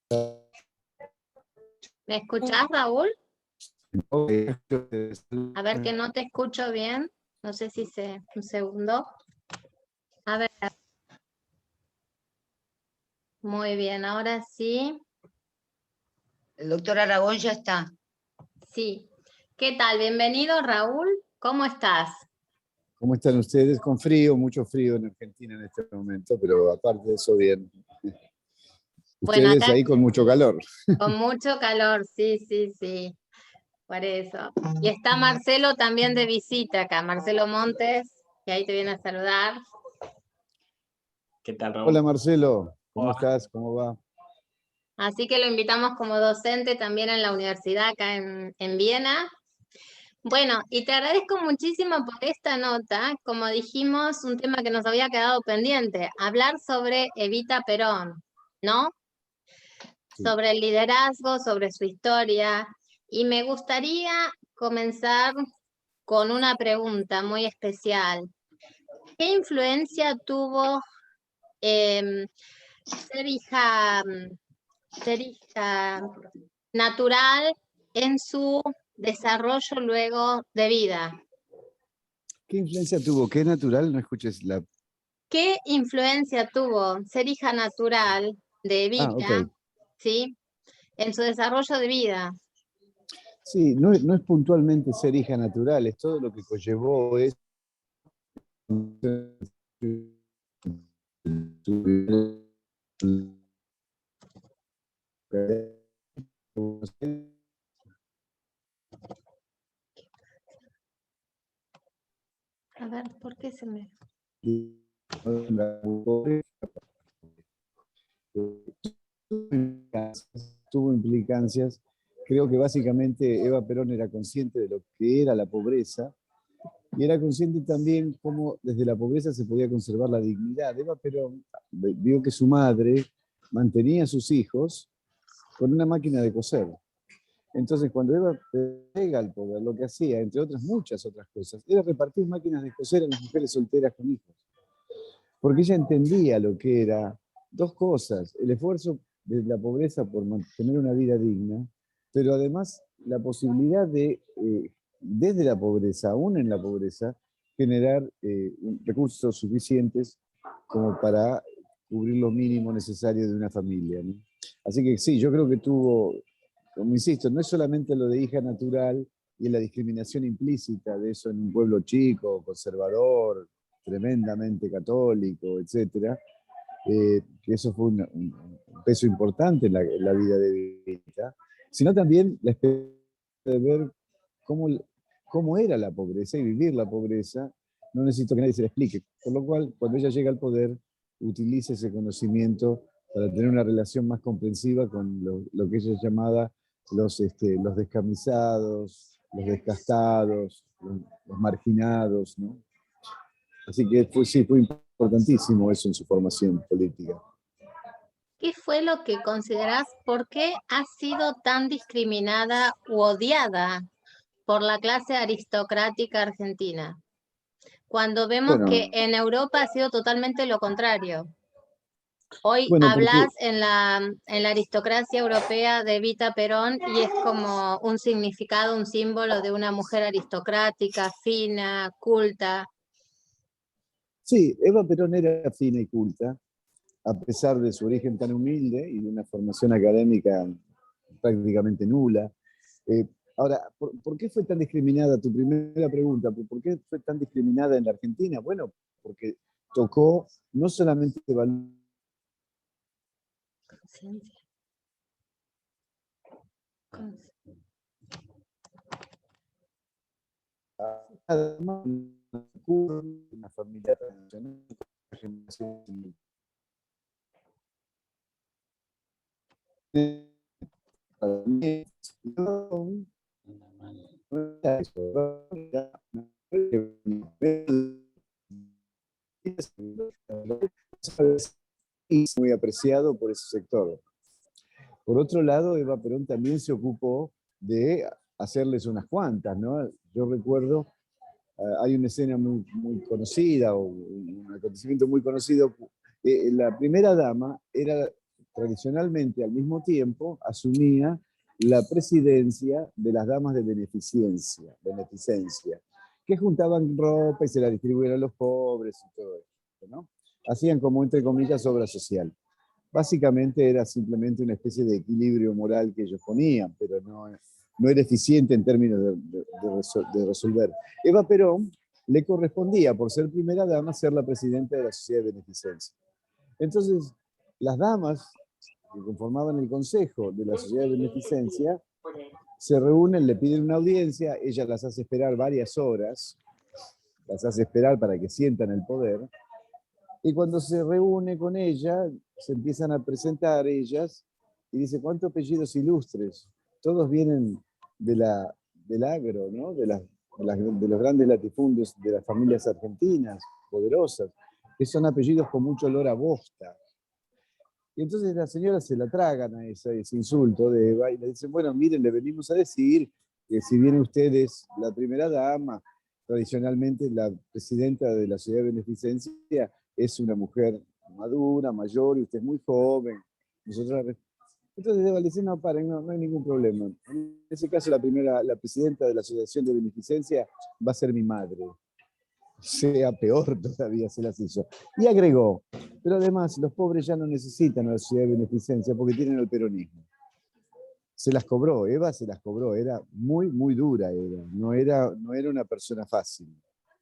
¿Me escuchás, Raúl? A ver, que no te escucho bien. No sé si un segundo. A ver. Muy bien, ahora sí. El doctor Aragón ya está. Sí. ¿Qué tal? Bienvenido, Raúl. ¿Cómo estás? ¿Cómo están ustedes? Con frío, mucho frío en Argentina en este momento, pero aparte de eso, bien. Bueno, Ustedes acá ahí con mucho calor. con mucho calor, sí, sí, sí. Por eso. Y está Marcelo también de visita acá, Marcelo Montes, que ahí te viene a saludar. ¿Qué tal, Raúl? Hola Marcelo, ¿cómo estás? ¿Cómo va? Así que lo invitamos como docente también en la universidad acá en Viena. Bueno, y te agradezco muchísimo por esta nota. Como dijimos, un tema que nos había quedado pendiente, hablar sobre Evita Perón, ¿no? Sí. Sobre el liderazgo, sobre su historia. Y me gustaría comenzar con una pregunta muy especial. ¿Qué influencia tuvo ser hija natural en su desarrollo luego de vida? ¿Qué influencia tuvo? ¿Qué natural? No escuches la... ¿Qué influencia tuvo ser hija natural de Evita, ok. ¿sí? En su desarrollo de vida? Sí, no es puntualmente ser hija natural, es todo lo que conllevó es... A ver, ¿por qué se me...? Tuvo implicancias. Creo que básicamente Eva Perón era consciente de lo que era la pobreza y era consciente también cómo desde la pobreza se podía conservar la dignidad. Eva Perón vio que su madre mantenía a sus hijos con una máquina de coser. Entonces, cuando Eva llega al poder, lo que hacía, entre otras muchas otras cosas, era repartir máquinas de coser a las mujeres solteras con hijos. Porque ella entendía lo que era dos cosas, el esfuerzo de la pobreza por mantener una vida digna, pero además la posibilidad de, desde la pobreza, aún en la pobreza, generar recursos suficientes como para cubrir lo mínimo necesario de una familia, ¿no? Así que sí, yo creo que tuvo, como insisto, no es solamente lo de hija natural y la discriminación implícita de eso en un pueblo chico, conservador, tremendamente católico, etcétera, que eso fue un peso importante en la vida de Evita, sino también la experiencia de ver cómo era la pobreza y vivir la pobreza. No necesito que nadie se la explique. Por lo cual, cuando ella llega al poder, utiliza ese conocimiento para tener una relación más comprensiva con lo que ella llamaba los descamisados, los descastados, los marginados, ¿no? Así que sí, fue importantísimo eso en su formación política. ¿Qué fue lo que considerás, por qué ha sido tan discriminada u odiada por la clase aristocrática argentina? Cuando vemos que en Europa ha sido totalmente lo contrario. Hoy hablas en la aristocracia europea de Evita Perón y es como un significado, un símbolo de una mujer aristocrática, fina, culta. Sí, Eva Perón era fina y culta, a pesar de su origen tan humilde y de una formación académica prácticamente nula. Ahora, ¿por qué fue tan discriminada? Tu primera pregunta, ¿por qué fue tan discriminada en la Argentina? Bueno, porque tocó no solamente Conciencia. una familia tradicional, muy apreciado por ese sector. Por otro lado, Eva Perón también se ocupó de hacerles unas cuantas, ¿no? Yo recuerdo, hay una escena muy conocida, o un acontecimiento muy conocido. La primera dama tradicionalmente al mismo tiempo asumía la presidencia de las damas de beneficencia, que juntaban ropa y se la distribuían a los pobres y todo esto, ¿no? Hacían como, entre comillas, obra social. Básicamente era simplemente una especie de equilibrio moral que ellos ponían, pero no era eficiente en términos de resolver. Eva Perón le correspondía, por ser primera dama, ser la presidenta de la Sociedad de Beneficencia. Entonces, las damas que conformaban el consejo de la Sociedad de Beneficencia se reúnen, le piden una audiencia, ella las hace esperar varias horas, las hace esperar para que sientan el poder, y cuando se reúne con ella, se empiezan a presentar ellas, y dice, ¿cuántos apellidos ilustres? Todos vienen del agro, ¿no? de los grandes latifundios de las familias argentinas, poderosas, que son apellidos con mucho olor a bosta. Y entonces las señoras se la tragan a ese insulto de Eva y le dicen, bueno, miren, le venimos a decir que si bien usted es la primera dama, tradicionalmente la presidenta de la Sociedad de Beneficencia es una mujer madura, mayor, y usted es muy joven. Entonces Eva le dice, no, paren, no hay ningún problema. En ese caso la presidenta de la Asociación de Beneficencia va a ser mi madre. Sea peor todavía, se las hizo. Y agregó, pero además los pobres ya no necesitan a la Sociedad de Beneficencia porque tienen el peronismo. Se las cobró, Eva se las cobró, era muy, muy dura Eva, no era una persona fácil,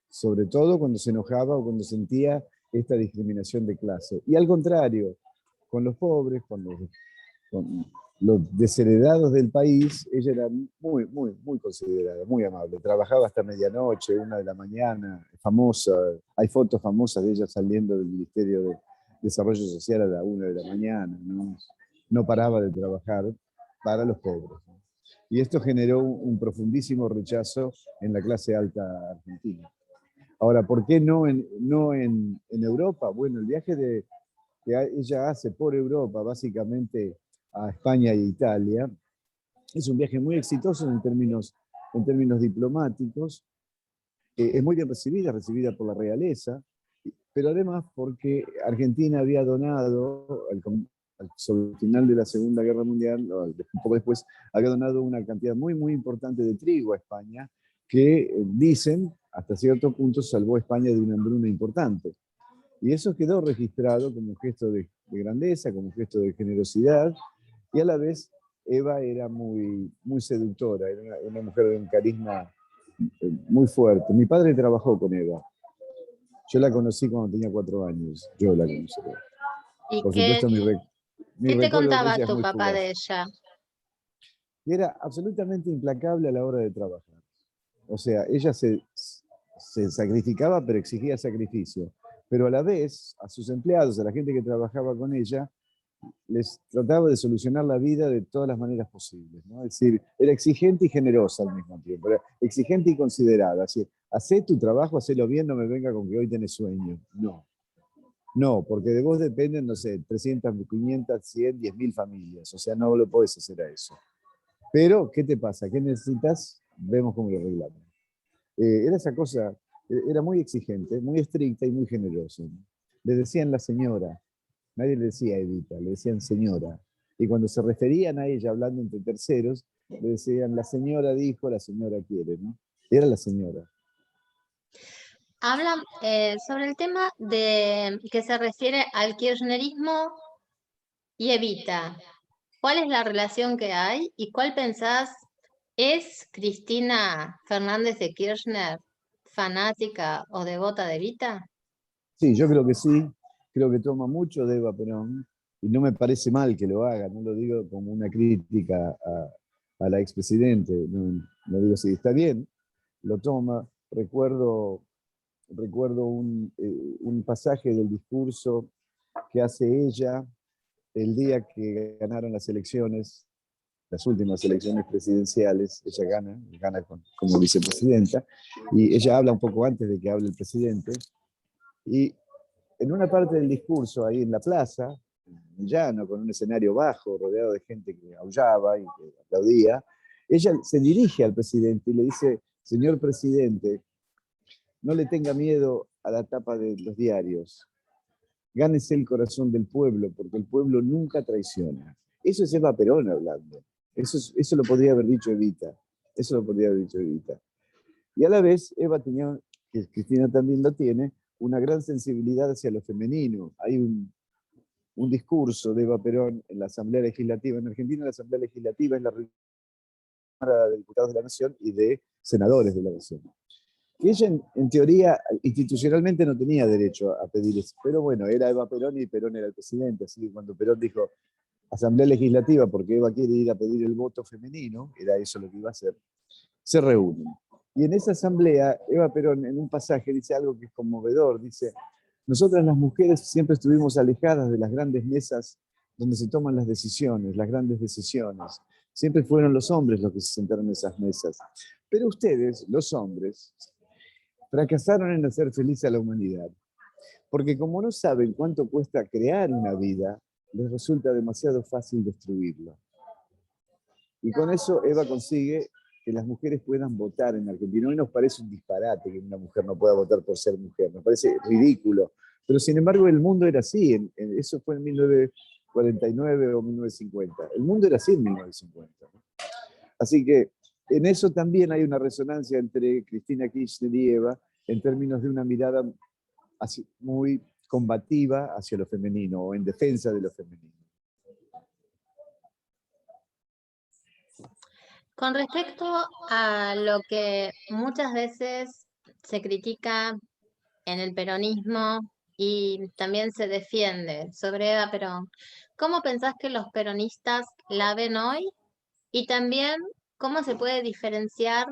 sobre todo cuando se enojaba o cuando sentía esta discriminación de clase. Y al contrario, con los pobres, con los desheredados del país, ella era muy, muy, muy considerada, muy amable. Trabajaba hasta medianoche, 1 de la mañana, famosa. Hay fotos famosas de ella saliendo del Ministerio de Desarrollo Social a la 1 de la mañana. No paraba de trabajar para los pobres. Y esto generó un profundísimo rechazo en la clase alta argentina. Ahora, ¿por qué no en Europa? Bueno, el viaje que ella hace por Europa, básicamente a España e Italia, es un viaje muy exitoso en términos diplomáticos, es muy bien recibida por la realeza, pero además porque Argentina había donado, sobre el final de la Segunda Guerra Mundial, un poco después, había donado una cantidad muy, muy importante de trigo a España, que dicen, hasta cierto punto, salvó a España de una hambruna importante. Y eso quedó registrado como un gesto de grandeza, como un gesto de generosidad, y a la vez Eva era muy, muy seductora, era una mujer de un carisma muy fuerte. Mi padre trabajó con Eva. Yo la conocí cuando tenía 4 años. Yo la conocí. ¿Y Por qué supuesto, mi te recuerdo de contaba ella es tu muy papá fugaz. de ella? Y era absolutamente implacable a la hora de trabajar. O sea, ella se sacrificaba, pero exigía sacrificio. Pero a la vez, a sus empleados, a la gente que trabajaba con ella, les trataba de solucionar la vida de todas las maneras posibles, ¿no? Es decir, era exigente y generosa al mismo tiempo, era exigente y considerada. Así, hacé tu trabajo, hacelo bien, no me venga con que hoy tenés sueño. No, porque de vos dependen, no sé, 300, 500, 100, 10.000 familias, o sea, no lo podés hacer a eso. Pero, ¿qué te pasa? ¿Qué necesitas? Vemos cómo lo arreglamos. Era esa cosa, era muy exigente, muy estricta y muy generosa. Le decían la señora, nadie le decía Evita, le decían señora. Y cuando se referían a ella hablando entre terceros, le decían la señora dijo, la señora quiere, ¿no? Era la señora. Habla sobre el tema de que se refiere al kirchnerismo y Evita. ¿Cuál es la relación que hay y cuál pensás? ¿Es Cristina Fernández de Kirchner fanática o devota de Evita? Sí, yo creo que sí, creo que toma mucho de Eva Perón, y no me parece mal que lo haga, no lo digo como una crítica a la expresidente, no digo si está bien, lo toma. Recuerdo un pasaje del discurso que hace ella el día que ganaron las elecciones, las últimas elecciones presidenciales. Ella gana como vicepresidenta, y ella habla un poco antes de que hable el presidente, y en una parte del discurso, ahí en la plaza, llano, con un escenario bajo, rodeado de gente que aullaba y que aplaudía, ella se dirige al presidente y le dice, señor presidente, no le tenga miedo a la tapa de los diarios. gánese el corazón del pueblo, porque el pueblo nunca traiciona. Eso es Eva Perón hablando. Eso lo podría haber dicho Evita. Eso lo podría haber dicho Evita. Y a la vez, Eva tenía, que Cristina también lo tiene, una gran sensibilidad hacia lo femenino. Hay un discurso de Eva Perón en la Asamblea Legislativa. En Argentina la Asamblea Legislativa es la Cámara de Diputados de la Nación y de senadores de la Nación. Y ella, en teoría, institucionalmente no tenía derecho a pedir eso. Pero bueno, era Eva Perón y Perón era el presidente. Así que cuando Perón dijo Asamblea Legislativa, porque Eva quiere ir a pedir el voto femenino, era eso lo que iba a hacer, se reúnen. Y en esa asamblea, Eva Perón, en un pasaje, dice algo que es conmovedor. Dice, nosotras las mujeres siempre estuvimos alejadas de las grandes mesas donde se toman las decisiones, las grandes decisiones. Siempre fueron los hombres los que se sentaron en esas mesas. Pero ustedes, los hombres, fracasaron en hacer feliz a la humanidad. Porque como no saben cuánto cuesta crear una vida, les resulta demasiado fácil destruirla. Y con eso Eva consigue que las mujeres puedan votar en Argentina. Hoy nos parece un disparate que una mujer no pueda votar por ser mujer, nos parece ridículo. Pero sin embargo el mundo era así, eso fue en 1949 o 1950. El mundo era así en 1950. Así que en eso también hay una resonancia entre Cristina Kirchner y Eva en términos de una mirada así, muy combativa hacia lo femenino o en defensa de lo femenino. Con respecto a lo que muchas veces se critica en el peronismo y también se defiende sobre Eva Perón, ¿cómo pensás que los peronistas la ven hoy? Y también, ¿cómo se puede diferenciar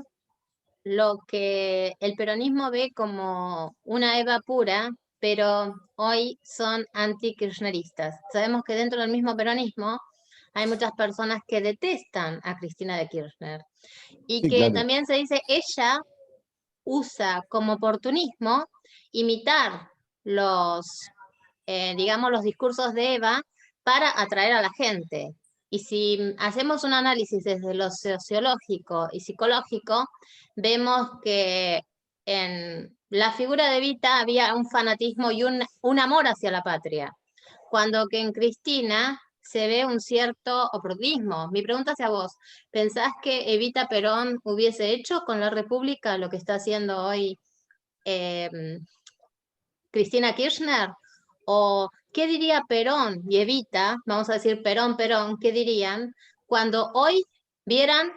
lo que el peronismo ve como una Eva pura, pero hoy son anti-kirchneristas? Sabemos que dentro del mismo peronismo hay muchas personas que detestan a Cristina de Kirchner y Sí, que claro. también se dice ella usa como oportunismo imitar los, digamos, los discursos de Eva para atraer a la gente. Y si hacemos un análisis desde lo sociológico y psicológico, vemos que en la figura de Evita había un fanatismo y un amor hacia la patria, cuando que en Cristina se ve un cierto oportunismo. Mi pregunta hacia vos, ¿pensás que Evita Perón hubiese hecho con la República lo que está haciendo hoy Cristina Kirchner? ¿O qué diría Perón y Evita, vamos a decir Perón, qué dirían cuando hoy vieran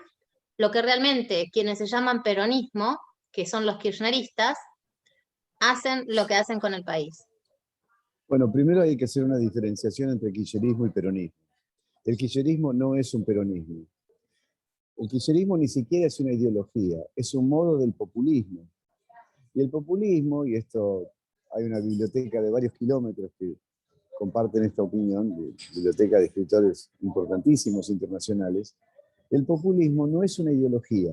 lo que realmente quienes se llaman peronismo, que son los kirchneristas, hacen lo que hacen con el país? Bueno, primero hay que hacer una diferenciación entre kirchnerismo y peronismo. El kirchnerismo no es un peronismo. El kirchnerismo ni siquiera es una ideología, es un modo del populismo. Y el populismo, y esto hay una biblioteca de varios kilómetros que comparten esta opinión, biblioteca de escritores importantísimos internacionales, el populismo no es una ideología,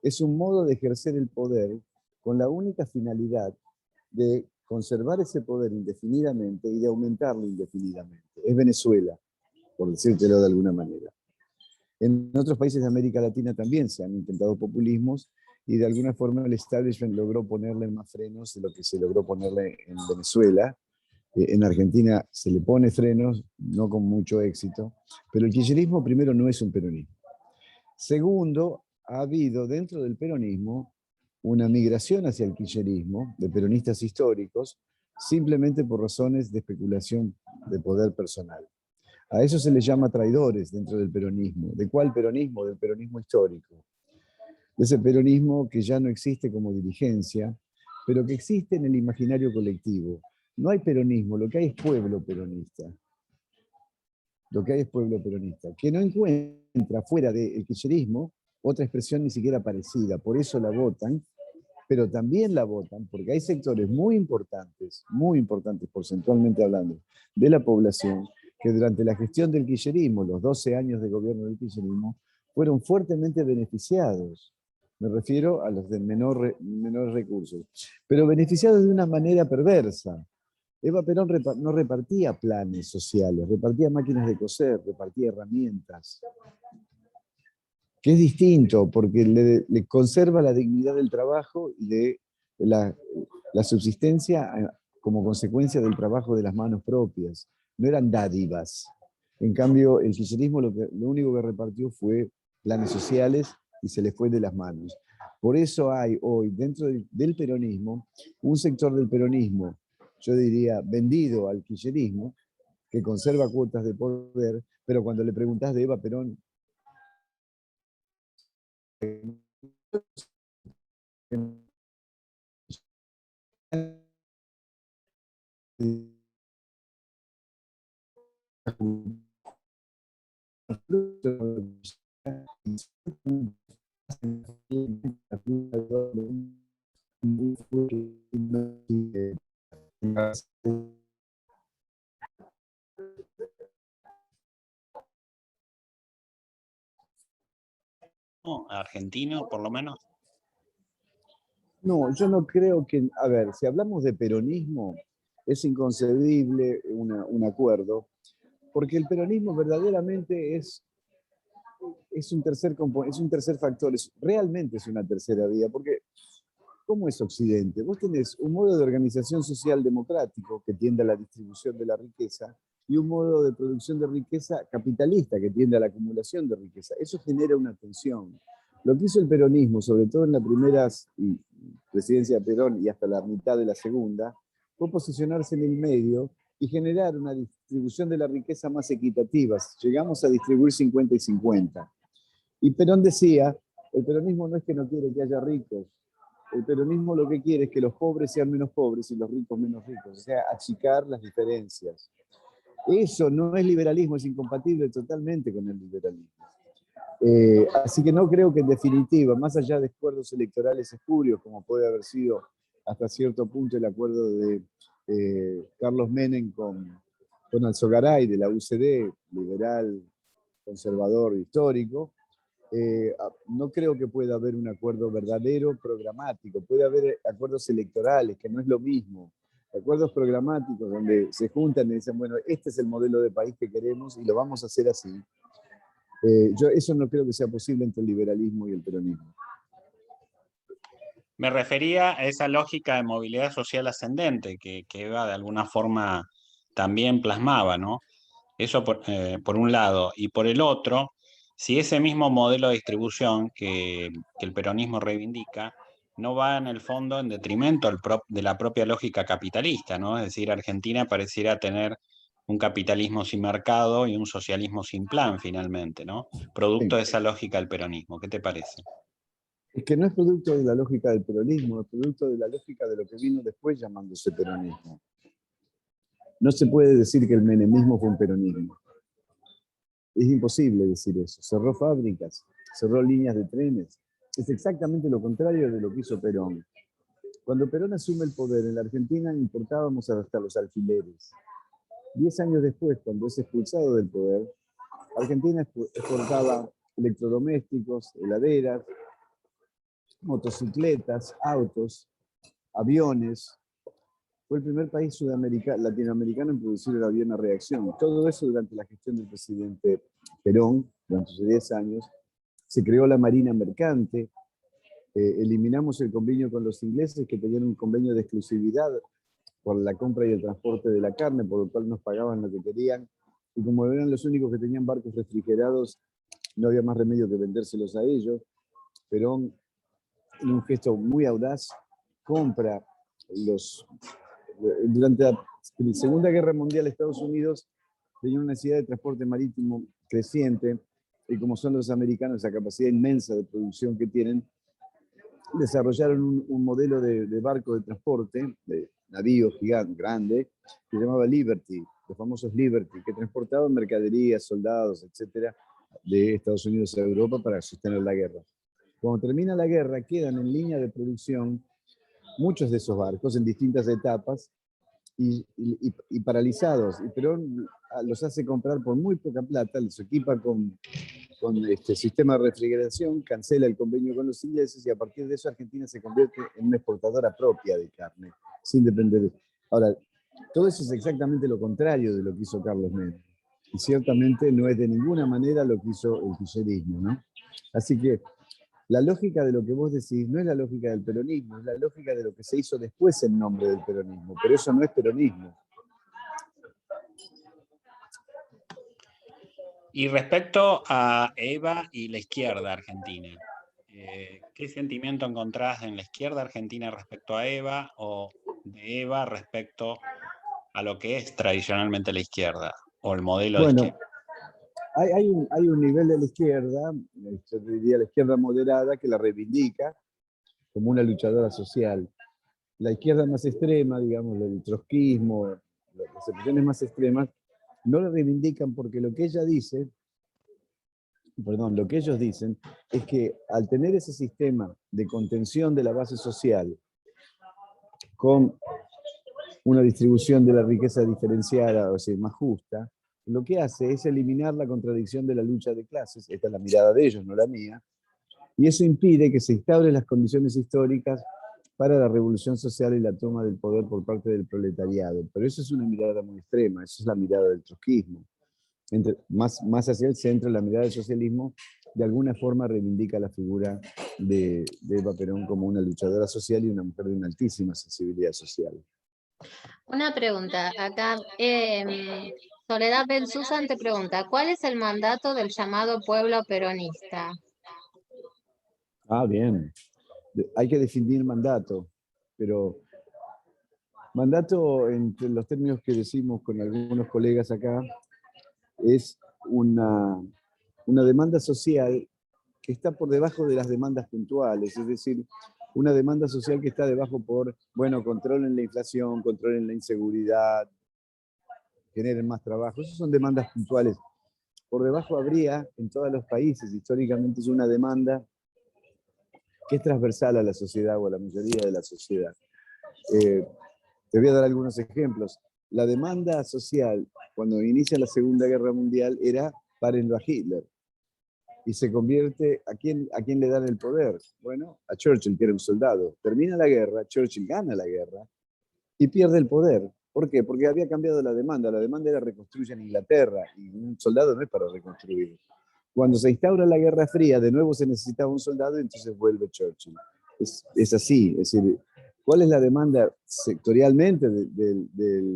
es un modo de ejercer el poder con la única finalidad de conservar ese poder indefinidamente y de aumentarlo indefinidamente. Es Venezuela, por decírtelo de alguna manera. En otros países de América Latina también se han intentado populismos y de alguna forma el establishment logró ponerle más frenos de lo que se logró ponerle en Venezuela. En Argentina se le pone frenos, no con mucho éxito, pero el kirchnerismo primero no es un peronismo. Segundo, ha habido dentro del peronismo una migración hacia el kirchnerismo de peronistas históricos simplemente por razones de especulación de poder personal. A eso se les llama traidores dentro del peronismo. ¿De cuál peronismo? Del peronismo histórico. De ese peronismo que ya no existe como dirigencia, pero que existe en el imaginario colectivo. No hay peronismo, lo que hay es pueblo peronista. Lo que hay es pueblo peronista, que no encuentra fuera del kirchnerismo otra expresión ni siquiera parecida. Por eso la votan, pero también la votan porque hay sectores muy importantes porcentualmente hablando, de la población, que durante la gestión del kirchnerismo, los 12 años de gobierno del kirchnerismo, fueron fuertemente beneficiados. Me refiero a los de menores recursos, pero beneficiados de una manera perversa. Eva Perón no repartía planes sociales, repartía máquinas de coser, repartía herramientas, que es distinto porque le conserva la dignidad del trabajo y de la subsistencia como consecuencia del trabajo de las manos propias, no eran dádivas. En cambio, el kirchnerismo lo único que repartió fue planes sociales y se le fue de las manos. Por eso hay hoy, dentro del peronismo, un sector del peronismo, yo diría, vendido al kirchnerismo, que conserva cuotas de poder, pero cuando le preguntás de Eva Perón, argentino, por lo menos. No, yo no creo que, a ver, si hablamos de peronismo, es inconcebible un acuerdo, porque el peronismo verdaderamente es un tercer factor, realmente es una tercera vía, porque ¿cómo es Occidente? Vos tenés un modo de organización social democrático que tiende a la distribución de la riqueza y un modo de producción de riqueza capitalista que tiende a la acumulación de riqueza. Eso genera una tensión. Lo que hizo el peronismo, sobre todo en la primera presidencia de Perón y hasta la mitad de la segunda, fue posicionarse en el medio y generar una distribución de la riqueza más equitativa. Llegamos a distribuir 50 y 50. Y Perón decía, el peronismo no es que no quiere que haya ricos, el peronismo lo que quiere es que los pobres sean menos pobres y los ricos menos ricos, o sea, achicar las diferencias. Eso no es liberalismo, es incompatible totalmente con el liberalismo. Así que no creo que en definitiva, más allá de acuerdos electorales espurios, como puede haber sido hasta cierto punto el acuerdo de Carlos Menem con Alzogaray de la UCD, liberal, conservador, histórico, no creo que pueda haber un acuerdo verdadero programático. Puede haber acuerdos electorales, que no es lo mismo. Acuerdos programáticos donde se juntan y dicen, bueno, este es el modelo de país que queremos y lo vamos a hacer así. Yo eso no creo que sea posible entre el liberalismo y el peronismo. Me refería a esa lógica de movilidad social ascendente que Eva de alguna forma también plasmaba, ¿no? Eso por un lado. Y por el otro, si ese mismo modelo de distribución que el peronismo reivindica no va en el fondo en detrimento de la propia lógica capitalista, ¿no? Es decir, Argentina pareciera tener un capitalismo sin mercado y un socialismo sin plan, finalmente, ¿no? Producto de esa lógica del peronismo. ¿Qué te parece? Es que no es producto de la lógica del peronismo, es producto de la lógica de lo que vino después llamándose peronismo. No se puede decir que el menemismo fue un peronismo. Es imposible decir eso. Cerró fábricas, cerró líneas de trenes. Es exactamente lo contrario de lo que hizo Perón. Cuando Perón asume el poder en la Argentina, importábamos hasta los alfileres. 10 años después, cuando es expulsado del poder, Argentina exportaba electrodomésticos, heladeras, motocicletas, autos, aviones. Fue el primer país latinoamericano en producir el avión a reacción. Todo eso durante la gestión del presidente Perón, durante sus 10 años. Se creó la Marina Mercante, eliminamos el convenio con los ingleses que tenían un convenio de exclusividad por la compra y el transporte de la carne, por lo cual nos pagaban lo que querían. Y como eran los únicos que tenían barcos refrigerados, no había más remedio que vendérselos a ellos. Perón, en un gesto muy audaz, compra durante la Segunda Guerra Mundial, Estados Unidos tenía una necesidad de transporte marítimo creciente, y como son los americanos, esa capacidad inmensa de producción que tienen, desarrollaron un modelo de barco de transporte, de navío gigante, grande, que se llamaba Liberty, los famosos Liberty, que transportaban mercaderías, soldados, etcétera, de Estados Unidos a Europa para sostener la guerra. Cuando termina la guerra, quedan en línea de producción muchos de esos barcos en distintas etapas y paralizados. Y Perón los hace comprar por muy poca plata, los equipa con sistema de refrigeración, cancela el convenio con los ingleses y a partir de eso Argentina se convierte en una exportadora propia de carne, sin depender. Ahora, todo eso es exactamente lo contrario de lo que hizo Carlos Menem. Y ciertamente no es de ninguna manera lo que hizo el kirchnerismo, ¿no? Así que La lógica de lo que vos decís no es la lógica del peronismo, es la lógica de lo que se hizo después en nombre del peronismo, pero eso no es peronismo. Y respecto a Eva y la izquierda argentina, ¿qué sentimiento encontrás en la izquierda argentina respecto a Eva o de Eva respecto a lo que es tradicionalmente la izquierda o el modelo de Bueno, izquierda? hay un nivel de la izquierda, yo diría la izquierda moderada, que la reivindica como una luchadora social. La izquierda más extrema, digamos, el trotskismo, las expresiones más extremas, no la reivindican porque lo que ellos dicen es que al tener ese sistema de contención de la base social con una distribución de la riqueza diferenciada, o sea, más justa, lo que hace es eliminar la contradicción de la lucha de clases, esta es la mirada de ellos, no la mía, y eso impide que se instauren las condiciones históricas para la revolución social y la toma del poder por parte del proletariado. Pero eso es una mirada muy extrema, eso es la mirada del trotskismo. Más hacia el centro, la mirada del socialismo de alguna forma reivindica la figura de Eva Perón como una luchadora social y una mujer de una altísima sensibilidad social. Una pregunta, acá Soledad Ben Susan te pregunta, ¿cuál es el mandato del llamado pueblo peronista? Ah, bien. Hay que definir mandato, pero mandato, entre los términos que decimos con algunos colegas acá, es una demanda social que está por debajo de las demandas puntuales, es decir, una demanda social que está debajo por, bueno, controlen la inflación, controlen la inseguridad, generen más trabajo. Esas son demandas puntuales. Por debajo habría, en todos los países, históricamente es una demanda que es transversal a la sociedad o a la mayoría de la sociedad. Te voy a dar algunos ejemplos. La demanda social, cuando inicia la Segunda Guerra Mundial, era párenlo a Hitler. Y se convierte, ¿a quién le dan el poder? Bueno, a Churchill, que era un soldado. Termina la guerra, Churchill gana la guerra y pierde el poder. ¿Por qué? Porque había cambiado la demanda. La demanda era reconstruir en Inglaterra y un soldado no es para reconstruir. Cuando se instaura la Guerra Fría, de nuevo se necesitaba un soldado y entonces vuelve Churchill. Es así, es decir, ¿cuál es la demanda sectorialmente de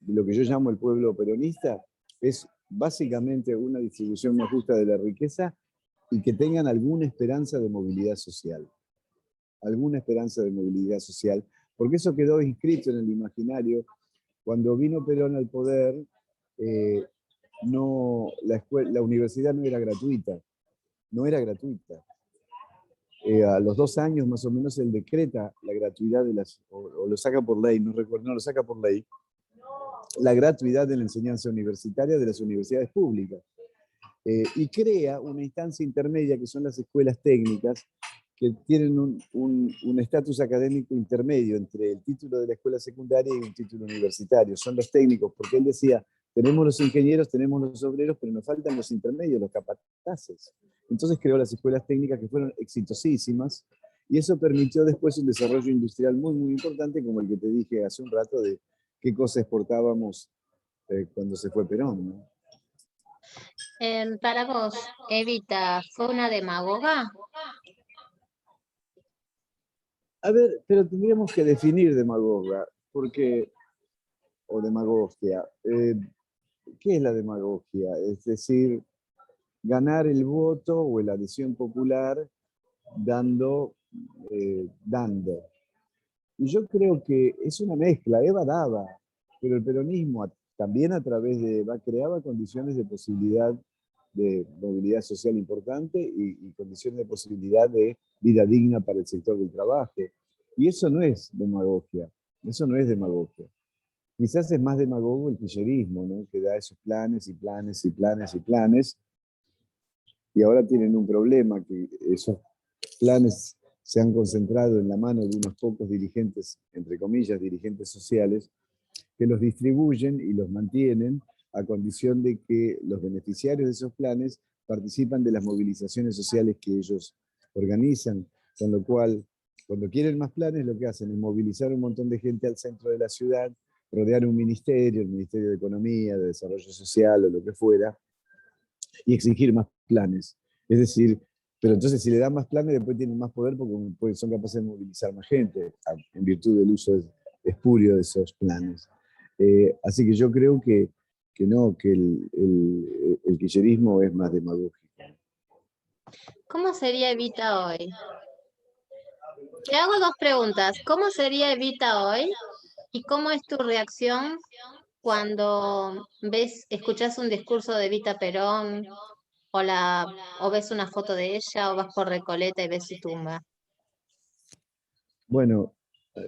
lo que yo llamo el pueblo peronista? Es básicamente una distribución más justa de la riqueza y que tengan alguna esperanza de movilidad social. Alguna esperanza de movilidad social, porque eso quedó inscrito en el imaginario. Cuando vino Perón al poder, la universidad no era gratuita. No era gratuita. A los 2 años más o menos él decreta la gratuidad de o lo saca por ley, no recuerdo, no lo saca por ley, la gratuidad de la enseñanza universitaria de las universidades públicas. Y crea una instancia intermedia que son las escuelas técnicas, que tienen un estatus académico intermedio entre el título de la escuela secundaria y un título universitario. Son los técnicos, porque él decía, tenemos los ingenieros, tenemos los obreros, pero nos faltan los intermedios, los capataces. Entonces creó las escuelas técnicas que fueron exitosísimas, y eso permitió después un desarrollo industrial muy, muy importante, como el que te dije hace un rato, de qué cosas exportábamos cuando se fue Perón, ¿no? Para vos, Evita, ¿fue una demagoga? A ver, pero tendríamos que definir demagoga, o demagogia. ¿Qué es la demagogia? Es decir, ganar el voto o la adhesión popular dando. Y yo creo que es una mezcla. Eva daba, pero el peronismo también a través de Eva creaba condiciones de posibilidad de movilidad social importante y condiciones de posibilidad de vida digna para el sector del trabajo. Y eso no es demagogia, eso no es demagogia. Quizás es más demagogo el kirchnerismo, ¿no? Que da esos planes y planes y planes y planes, y ahora tienen un problema, que esos planes se han concentrado en la mano de unos pocos dirigentes, entre comillas, dirigentes sociales, que los distribuyen y los mantienen a condición de que los beneficiarios de esos planes participan de las movilizaciones sociales que ellos organizan, con lo cual, cuando quieren más planes, lo que hacen es movilizar un montón de gente al centro de la ciudad, rodear un ministerio, el Ministerio de Economía, de Desarrollo Social o lo que fuera, y exigir más planes. Es decir, Pero entonces si le dan más planes, después tienen más poder porque son capaces de movilizar más gente, en virtud del uso espurio de esos planes. Así que yo creo que no, que el kirchnerismo es más demagógico. ¿Cómo sería Evita hoy? Te hago dos preguntas. ¿Cómo sería Evita hoy? ¿Y cómo es tu reacción cuando escuchas un discurso de Evita Perón o ves una foto de ella o vas por Recoleta y ves su tumba? Bueno,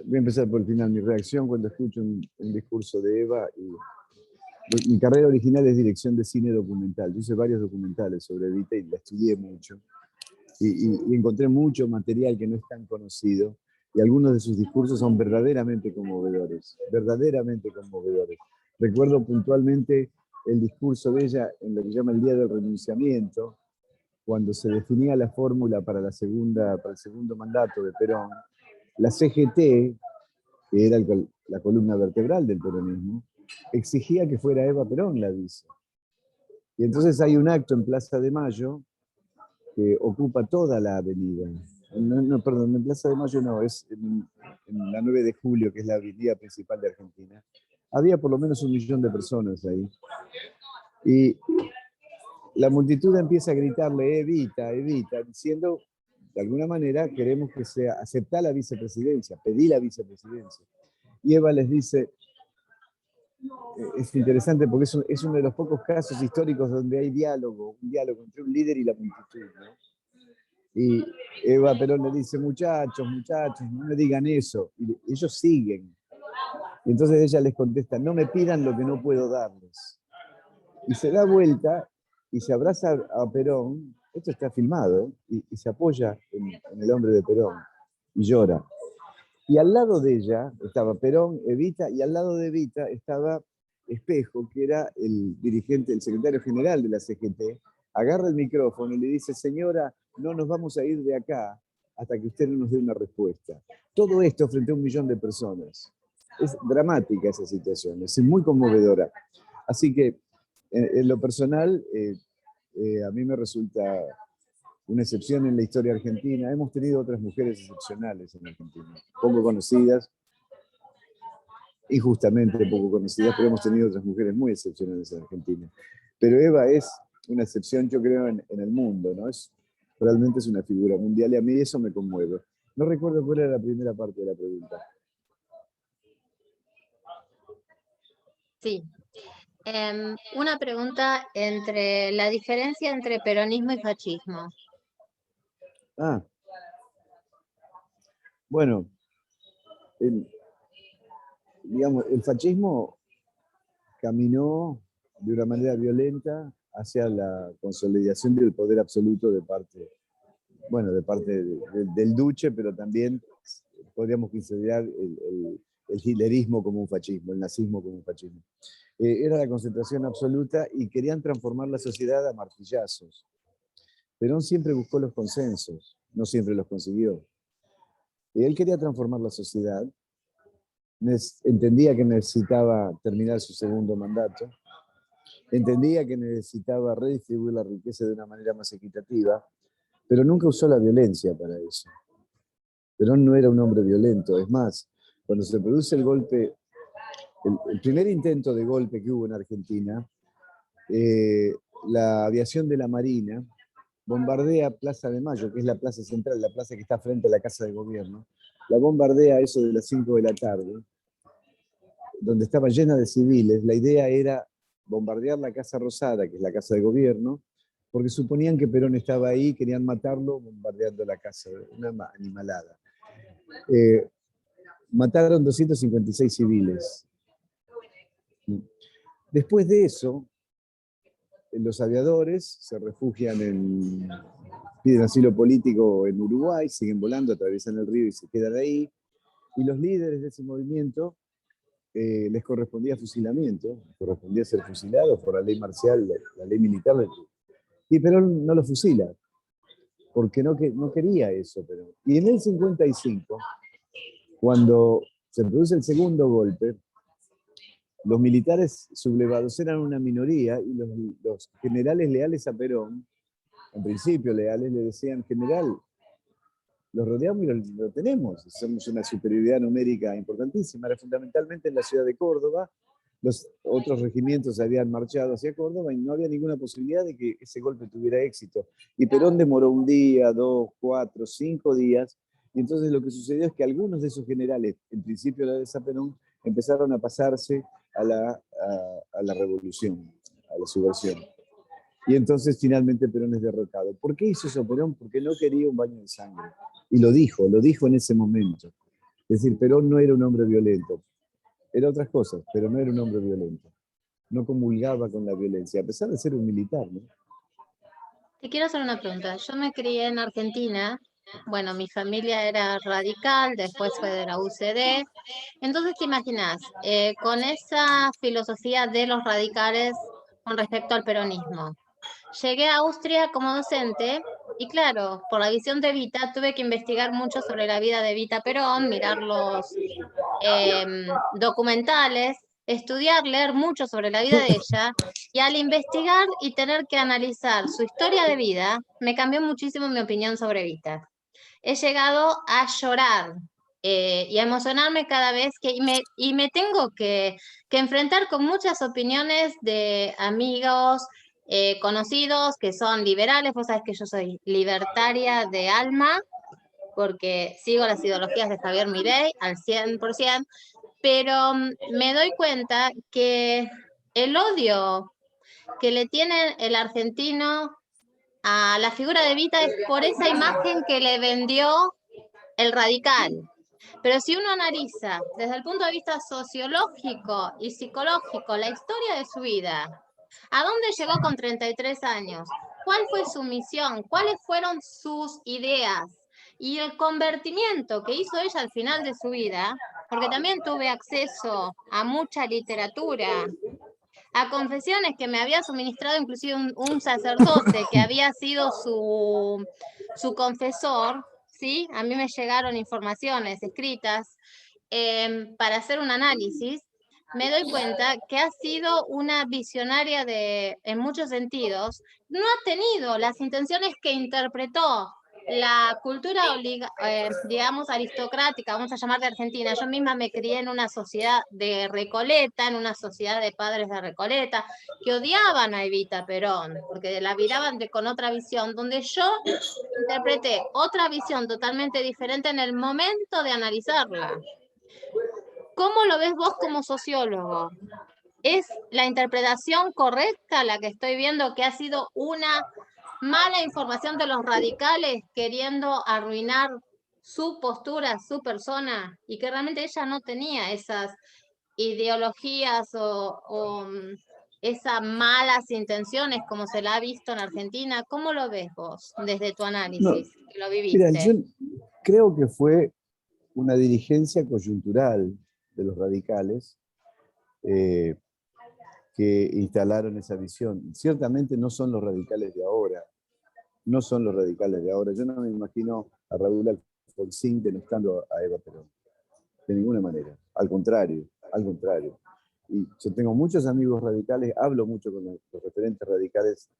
voy a empezar por el final. Mi reacción cuando escucho un discurso de Eva. Mi carrera original es dirección de cine documental. Yo hice varios documentales sobre Evita y la estudié mucho. Y encontré mucho material que no es tan conocido. Y algunos de sus discursos son verdaderamente conmovedores. Verdaderamente conmovedores. Recuerdo puntualmente el discurso de ella en lo que llama el Día del Renunciamiento, cuando se definía la fórmula para el segundo mandato de Perón. La CGT, que era la columna vertebral del peronismo, exigía que fuera Eva Perón la vice. Y entonces hay un acto en Plaza de Mayo que ocupa toda la avenida. Perdón, en Plaza de Mayo no, es en la 9 de Julio, que es la avenida principal de Argentina. Había por lo menos 1 millón de personas ahí. Y la multitud empieza a gritarle, Evita, Evita, diciendo, de alguna manera, queremos que sea, aceptá la vicepresidencia, pedí la vicepresidencia. Y Eva les dice, es interesante porque es uno de los pocos casos históricos donde hay un diálogo entre un líder y la multitud, ¿no? Y Eva Perón le dice, muchachos, no me digan eso. Y ellos siguen. Y entonces ella les contesta, no me pidan lo que no puedo darles. Y se da vuelta y se abraza a Perón, esto está filmado, y se apoya en el hombro de Perón y llora. Y al lado de ella estaba Perón, Evita, y al lado de Evita estaba Espejo, que era el dirigente, el secretario general de la CGT, agarra el micrófono y le dice, señora, no nos vamos a ir de acá hasta que usted no nos dé una respuesta. Todo esto frente a 1 millón de personas. Es dramática esa situación, es muy conmovedora. Así que, en lo personal, a mí me resulta una excepción en la historia argentina. Hemos tenido otras mujeres excepcionales en Argentina, poco conocidas, injustamente poco conocidas, pero hemos tenido otras mujeres muy excepcionales en Argentina. Pero Eva es una excepción, yo creo, en el mundo, ¿no? Realmente es una figura mundial y a mí eso me conmueve. No recuerdo cuál era la primera parte de la pregunta. Sí. Una pregunta entre la diferencia entre peronismo y fascismo. Bueno, digamos, el fascismo caminó de una manera violenta hacia la consolidación del poder absoluto de parte del Duce, pero también podríamos considerar el hitlerismo como un fascismo, el nazismo como un fascismo. Era la concentración absoluta y querían transformar la sociedad a martillazos. Perón siempre buscó los consensos, no siempre los consiguió. Él quería transformar la sociedad, entendía que necesitaba terminar su segundo mandato, entendía que necesitaba redistribuir la riqueza de una manera más equitativa, pero nunca usó la violencia para eso. Perón no era un hombre violento, es más, cuando se produce el golpe, el primer intento de golpe que hubo en Argentina, la aviación de la Marina bombardea Plaza de Mayo, que es la plaza central, la plaza que está frente a la Casa de Gobierno, la bombardea a eso de las 5 de la tarde, donde estaba llena de civiles. La idea era bombardear la Casa Rosada, que es la Casa de Gobierno, porque suponían que Perón estaba ahí, querían matarlo bombardeando la casa, una animalada. Mataron 256 civiles. Después de eso, los aviadores se refugian piden asilo político en Uruguay, siguen volando, atraviesan el río y se quedan ahí. Y los líderes de ese movimiento les correspondía fusilamiento, correspondía ser fusilados por la ley marcial, la ley militar. Y Perón no lo fusila, porque no quería eso. Y en el 55, cuando se produce el segundo golpe, los militares sublevados eran una minoría y los generales leales a Perón en principio leales, le decían: general, los rodeamos y lo tenemos. Somos una superioridad numérica importantísima. Era fundamentalmente en la ciudad de Córdoba. Los otros regimientos habían marchado hacia Córdoba y no había ninguna posibilidad de que ese golpe tuviera éxito. Y Perón demoró 1 día, 2, 4, 5 días. Y entonces lo que sucedió es que algunos de esos generales, en principio la de Perón, empezaron a pasarse a la revolución, a la subversión. Y entonces finalmente Perón es derrotado. ¿Por qué hizo eso Perón? Porque no quería un baño de sangre. Y lo dijo en ese momento. Es decir, Perón no era un hombre violento. Era otras cosas, pero no era un hombre violento. No comulgaba con la violencia, a pesar de ser un militar, ¿no? Te quiero hacer una pregunta. Yo me crié en Argentina. Bueno, mi familia era radical, después fue de la UCD. Entonces, te imaginas, con esa filosofía de los radicales con respecto al peronismo. Llegué a Austria como docente y claro, por la visión de Evita tuve que investigar mucho sobre la vida de Evita Perón, mirar los documentales, estudiar, leer mucho sobre la vida de ella, y al investigar y tener que analizar su historia de vida, me cambió muchísimo mi opinión sobre Evita. He llegado a llorar y a emocionarme cada vez que, y me tengo que enfrentar con muchas opiniones de amigos, conocidos que son liberales. Vos sabés que yo soy libertaria de alma, porque sigo las ideologías de Javier Milei al 100%, pero me doy cuenta que el odio que le tiene el argentino a la figura de Evita es por esa imagen que le vendió el radical. Pero si uno analiza desde el punto de vista sociológico y psicológico la historia de su vida, ¿a dónde llegó con 33 años? ¿Cuál fue su misión? ¿Cuáles fueron sus ideas? Y el convertimiento que hizo ella al final de su vida, porque también tuve acceso a mucha literatura, a confesiones que me había suministrado inclusive un sacerdote que había sido su confesor, ¿sí? A mí me llegaron informaciones escritas para hacer un análisis. Me doy cuenta que ha sido una visionaria en muchos sentidos. No ha tenido las intenciones que interpretó la cultura, digamos, aristocrática, vamos a llamar de Argentina. Yo misma me crié en una sociedad de Recoleta, en una sociedad de padres de Recoleta, que odiaban a Evita Perón, porque la miraban con otra visión, donde yo interpreté otra visión totalmente diferente en el momento de analizarla. ¿Cómo lo ves vos como sociólogo? ¿Es la interpretación correcta la que estoy viendo, que ha sido una mala información de los radicales queriendo arruinar su postura, su persona, y que realmente ella no tenía esas ideologías o esas malas intenciones como se la ha visto en Argentina? ¿Cómo lo ves vos desde tu análisis, que lo Mira, viviste? yo creo que fue una dirigencia coyuntural de los radicales que instalaron esa visión. Ciertamente no son los radicales de ahora, no son los radicales de ahora. Yo no me imagino a Raúl Alfonsín denostando a Eva Perón, de ninguna manera, al contrario, al contrario. Y yo tengo muchos amigos radicales, hablo mucho con los referentes radicales,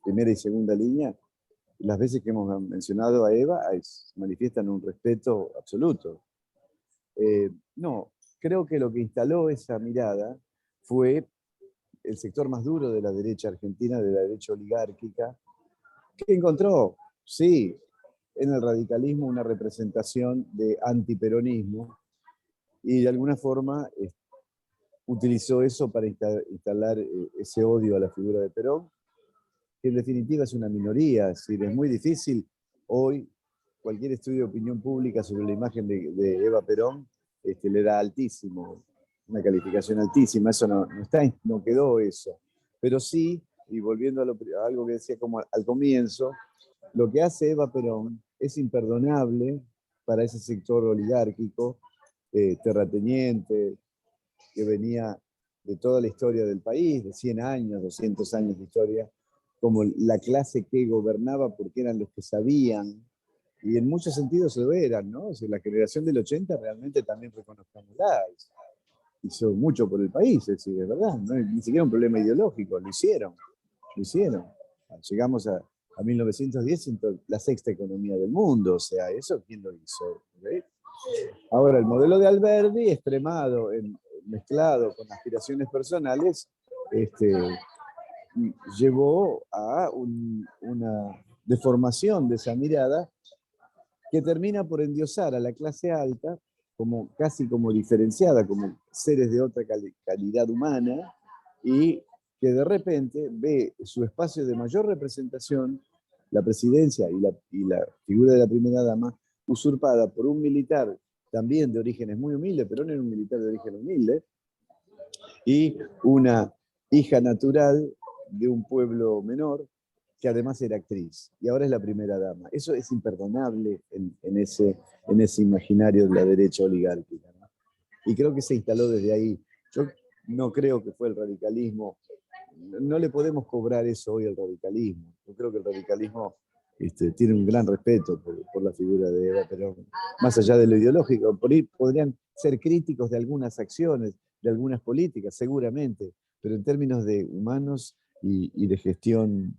primera y segunda línea. Las veces que hemos mencionado a Eva, manifiestan un respeto absoluto. No, creo que lo que instaló esa mirada fue el sector más duro de la derecha argentina, de la derecha oligárquica, que encontró, sí, en el radicalismo una representación de antiperonismo y de alguna forma utilizó eso para instalar ese odio a la figura de Perón, que en definitiva es una minoría. Es decir, es muy difícil hoy, cualquier estudio de opinión pública sobre la imagen de Eva Perón le da altísimo, una calificación altísima. Eso no quedó eso. Pero sí, y volviendo a algo que decía como al comienzo, lo que hace Eva Perón es imperdonable para ese sector oligárquico, terrateniente, que venía de toda la historia del país, de 100 años, 200 años de historia, como la clase que gobernaba porque eran los que sabían, y en muchos sentidos lo eran, ¿no? O sea, la generación del 80 realmente también reconozcámosla, hizo mucho por el país, es decir, es verdad, no es ni siquiera un problema ideológico, lo hicieron. llegamos a 1910 siendo la sexta economía del mundo, o sea, ¿eso quién lo hizo? ¿Okay? Ahora, el modelo de Alberdi, extremado, mezclado con aspiraciones personales, llevó a una deformación de esa mirada que termina por endiosar a la clase alta casi como diferenciada, como seres de otra calidad humana, y que de repente ve su espacio de mayor representación, la presidencia y la figura de la primera dama, usurpada por un militar también de orígenes muy humildes, pero no era un militar de origen humilde, y una hija natural de un pueblo menor, que además era actriz, y ahora es la primera dama. Eso es imperdonable en ese imaginario de la derecha oligárquica, ¿no? Y creo que se instaló desde ahí. Yo no creo que fue el radicalismo, no le podemos cobrar eso hoy al radicalismo. Yo creo que el radicalismo tiene un gran respeto por la figura de Eva Perón, más allá de lo ideológico. Por ahí podrían ser críticos de algunas acciones, de algunas políticas, seguramente, pero en términos de humanos y de gestión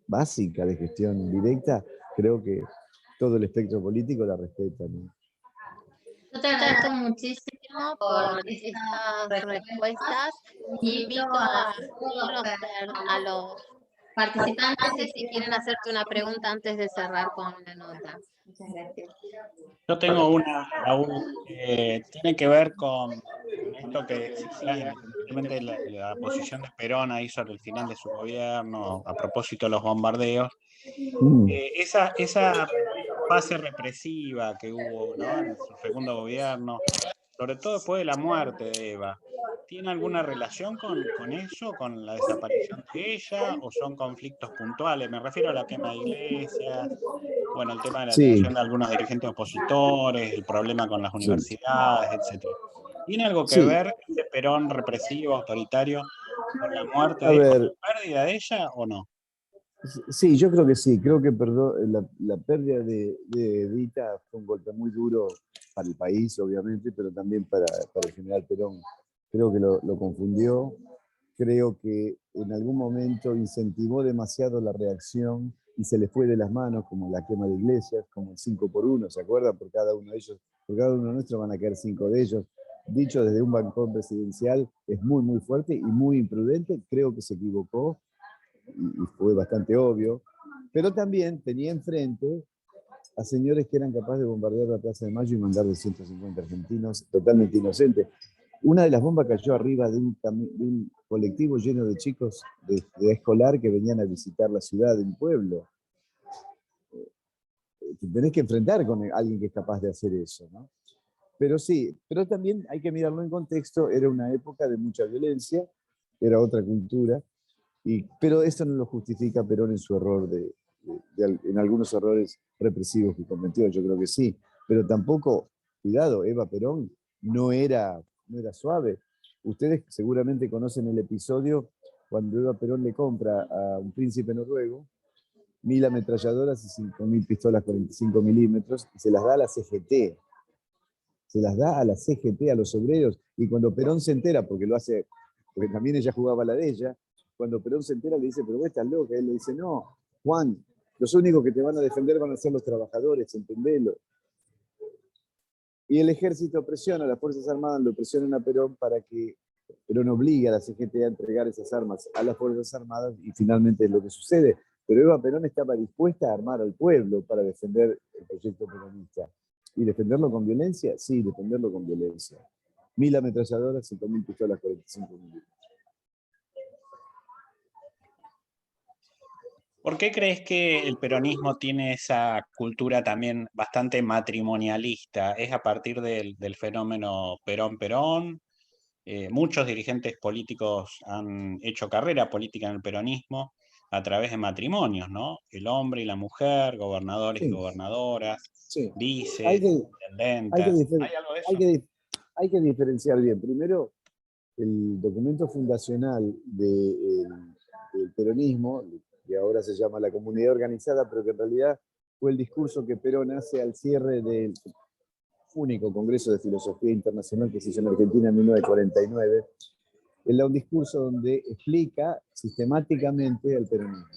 básica, de gestión directa, creo que todo el espectro político la respeta, ¿no? Yo te agradezco muchísimo por estas respuestas. Invito a los participantes si quieren hacerte una pregunta antes de cerrar con la nota. Muchas gracias. Yo tengo una, Raúl, tiene que ver con esto que decía, especialmente la posición de Perón ahí sobre el final de su gobierno, a propósito de los bombardeos. Esa fase represiva que hubo, ¿no?, en su segundo gobierno, sobre todo después de la muerte de Eva, ¿tiene alguna relación con eso, con la desaparición de ella, o son conflictos puntuales? Me refiero a la quema de iglesias, bueno, el tema de la detención de algunos dirigentes opositores, el problema con las universidades, etc. ¿Tiene algo que ver ese Perón represivo, autoritario, con la muerte de ella, con la pérdida de ella, o no? Sí, yo creo que sí. Creo que la pérdida de Evita fue un golpe muy duro para el país, obviamente, pero también para el general Perón. Creo que lo confundió. Creo que en algún momento incentivó demasiado la reacción y se le fue de las manos, como la quema de iglesias, como el 5 por 1, ¿se acuerdan? Por cada uno de ellos, por cada uno de nuestros van a caer 5 de ellos. Dicho desde un balcón presidencial, es muy, muy fuerte y muy imprudente. Creo que se equivocó y fue bastante obvio, pero también tenía enfrente a señores que eran capaces de bombardear la Plaza de Mayo y mandar 250 argentinos totalmente inocentes. Una de las bombas cayó arriba de un colectivo lleno de chicos de escolar que venían a visitar la ciudad de un pueblo. Te tenés que enfrentar con alguien que es capaz de hacer eso, ¿no? Pero sí, pero también hay que mirarlo en contexto. Era una época de mucha violencia, era otra cultura, pero esto no lo justifica Perón en su error, en algunos errores represivos que cometió, yo creo que sí. Pero tampoco, cuidado, Eva Perón no era suave. Ustedes seguramente conocen el episodio cuando Eva Perón le compra a un príncipe noruego 1000 ametralladoras y 5000 pistolas 45 milímetros y se las da a la CGT. Se las da a la CGT, a los obreros, y cuando Perón se entera, porque también ella jugaba la de ella, cuando Perón se entera le dice, pero vos estás loca. Él le dice, no, Juan, los únicos que te van a defender van a ser los trabajadores, entendelo. Y el ejército presiona, las Fuerzas Armadas lo presionan a Perón para que Perón obligue a la CGT a entregar esas armas a las Fuerzas Armadas, y finalmente es lo que sucede. Pero Eva Perón estaba dispuesta a armar al pueblo para defender el proyecto peronista. ¿Y defenderlo con violencia? Sí, defenderlo con violencia. 1000 ametralladoras, 5000 pistolas 45 milímetros. ¿Por qué crees que el peronismo tiene esa cultura también bastante matrimonialista? ¿Es a partir del fenómeno Perón-Perón? Muchos dirigentes políticos han hecho carrera política en el peronismo a través de matrimonios, ¿no? El hombre y la mujer, gobernadores y gobernadoras, vices, intendentas. ¿Hay algo de eso? Hay que diferenciar bien. Primero, el documento fundacional del peronismo, que ahora se llama la Comunidad Organizada, pero que en realidad fue el discurso que Perón hace al cierre del único Congreso de Filosofía Internacional que se hizo en Argentina en 1949. Él da un discurso donde explica sistemáticamente el peronismo.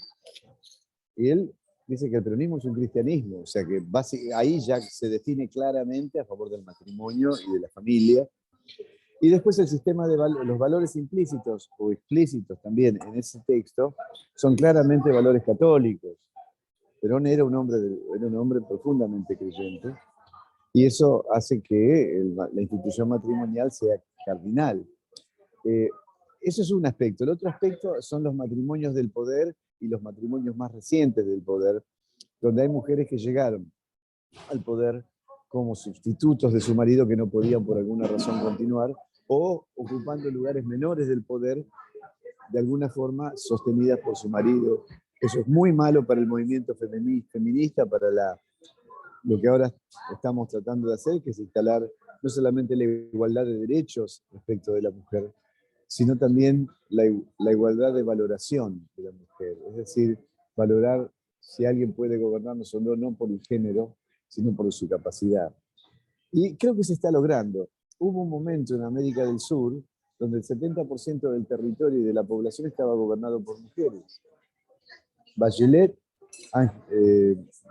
Y él dice que el peronismo es un cristianismo, o sea que ahí ya se define claramente a favor del matrimonio y de la familia. Y después el sistema de los valores implícitos o explícitos también en ese texto son claramente valores católicos. Perón era un hombre profundamente creyente, y eso hace que la institución matrimonial sea cardinal. Eso es un aspecto. El otro aspecto son los matrimonios del poder y los matrimonios más recientes del poder, donde hay mujeres que llegaron al poder como sustitutos de su marido que no podían por alguna razón continuar, o ocupando lugares menores del poder, de alguna forma sostenidas por su marido. Eso es muy malo para el movimiento feminista, para lo que ahora estamos tratando de hacer, que es instalar no solamente la igualdad de derechos respecto de la mujer, sino también la igualdad de valoración de la mujer. Es decir, valorar si alguien puede gobernarnos o no, no por el género, sino por su capacidad. Y creo que se está logrando. Hubo un momento en América del Sur donde el 70% del territorio y de la población estaba gobernado por mujeres. Bachelet,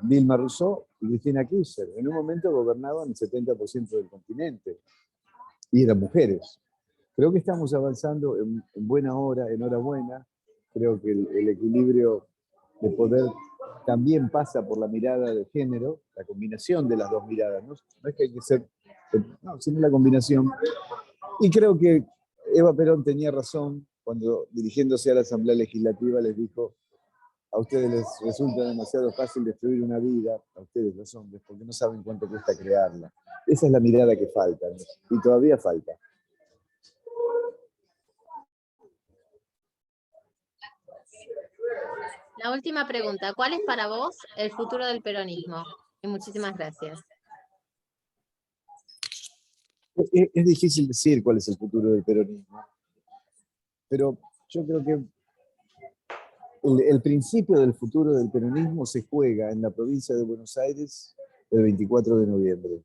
Dilma Rousseff y Cristina Kirchner. En un momento gobernaban el 70% del continente y eran mujeres. Creo que estamos avanzando en buena hora, enhorabuena. Creo que el equilibrio de poder también pasa por la mirada de género, la combinación de las dos miradas. No es que hay que ser, no, sino la combinación. Y creo que Eva Perón tenía razón cuando, dirigiéndose a la Asamblea Legislativa, les dijo: a ustedes les resulta demasiado fácil destruir una vida, a ustedes los hombres, porque no saben cuánto cuesta crearla. Esa es la mirada que falta, ¿no? Y todavía falta. La última pregunta, ¿cuál es para vos el futuro del peronismo? Y muchísimas gracias. Es difícil decir cuál es el futuro del peronismo, pero yo creo que el principio del futuro del peronismo se juega en la provincia de Buenos Aires el 24 de noviembre.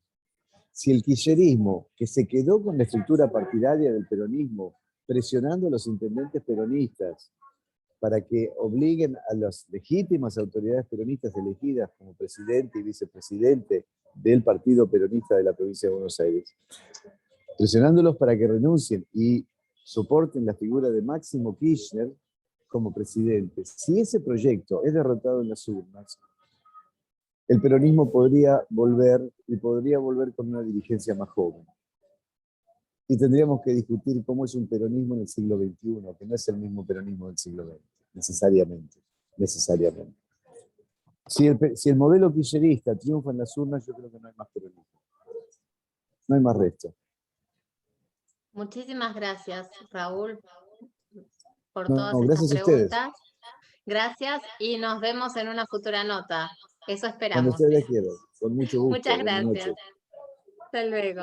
Si el kirchnerismo, que se quedó con la estructura partidaria del peronismo, presionando a los intendentes peronistas para que obliguen a las legítimas autoridades peronistas elegidas como presidente y vicepresidente del partido peronista de la provincia de Buenos Aires, presionándolos para que renuncien y soporten la figura de Máximo Kirchner como presidente. Si ese proyecto es derrotado en las urnas, el peronismo podría volver con una dirigencia más joven. Y tendríamos que discutir cómo es un peronismo en el siglo XXI, que no es el mismo peronismo del siglo XX, necesariamente. Si el modelo kirchnerista triunfa en las urnas, yo creo que no hay más peronismo. No hay más resto. Muchísimas gracias, Raúl, por No, todas estas gracias a ustedes. preguntas. Gracias y nos vemos en una futura nota. Eso Cuando esperamos. ustedes quieran, con mucho gusto. Muchas Buenas gracias. noches. Hasta luego.